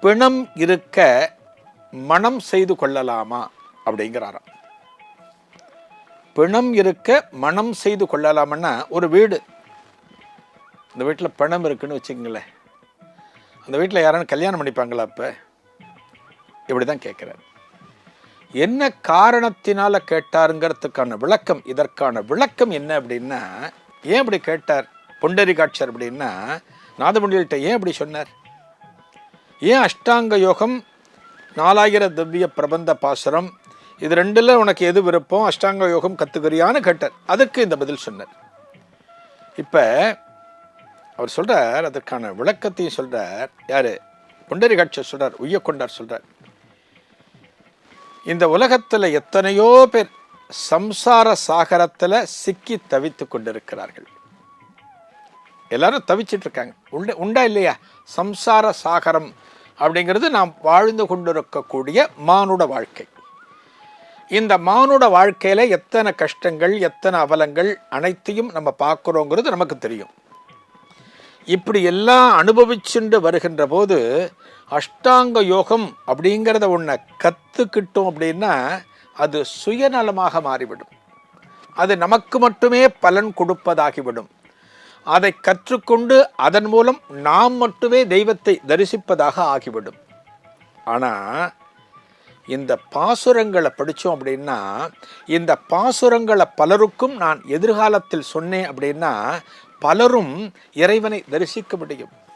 பிணம் இருக்க மனம் செய்து கொள்ளலாமா அப்படிங்கிறாராம். பிணம் இருக்க மனம் செய்து கொள்ளலாமன்னா, ஒரு வீடு, இந்த வீட்டில் பிணம் இருக்குன்னு வச்சுக்கங்களேன், அந்த வீட்டில் யாராலும் கல்யாணம் பண்ணிப்பாங்களா? அப்போ இப்படி தான் கேட்குறாரு. என்ன காரணத்தினால கேட்டாருங்கிறதுக்கான விளக்கம், இதற்கான விளக்கம் என்ன அப்படின்னா, ஏன் இப்படி கேட்டார் புண்டரீகாட்சர் அப்படின்னா, நாதமுனிகள்கிட்ட ஏன் இப்படி சொன்னார்? ஏன் அஷ்டாங்க யோகம் 4000 திவ்ய பிரபந்த பாசுரம் இது ரெண்டில் உனக்கு எது விருப்பம், அஷ்டாங்க யோகம் கற்றுக்கிறியான்னு கேட்டார். அதுக்கு இந்த பதில் சொன்னார். இப்போ அவர் சொல்கிறார், அதற்கான விளக்கத்தையும் சொல்கிறார். யார்? புண்டரீகாட்சர் சொல்கிறார், உய்யக்கொண்டார் சொல்கிறார். இந்த உலகத்தில் எத்தனையோ பேர் சம்சார சாகரத்தில் சிக்கி தவித்து கொண்டிருக்கிறார்கள். எல்லாரும் தவிச்சிட்டு இருக்காங்க. உண்டா இல்லையா? சம்சார சாகரம் அப்படிங்கிறது நாம் வாழ்ந்து கொண்டிருக்கக்கூடிய மானுட வாழ்க்கை. இந்த மானுட வாழ்க்கையில் எத்தனை கஷ்டங்கள், எத்தனை அவலங்கள் அனைத்தையும் நம்ம பார்க்குறோங்கிறது நமக்கு தெரியும். இப்படி எல்லாம் அனுபவிச்சுண்டு வருகின்ற போது அஷ்டாங்க யோகம் அப்படிங்கிறத ஒன்றை கற்றுக்கிட்டோம் அப்படின்னா அது சுயநலமாக மாறிவிடும். அது நமக்கு மட்டுமே பலன் கொடுப்பதாகிவிடும். அதை கற்றுக்கொண்டு அதன் மூலம் நாம் மட்டுமே தெய்வத்தை தரிசிப்பதாக ஆகிவிடும். ஆனால் இந்த பாசுரங்களை படித்தோம் அப்படின்னா, இந்த பாசுரங்களை பலருக்கும் நான் எதிர்காலத்தில் சொன்னேன் அப்படின்னா பலரும் இறைவனை தரிசிக்க முடியும்.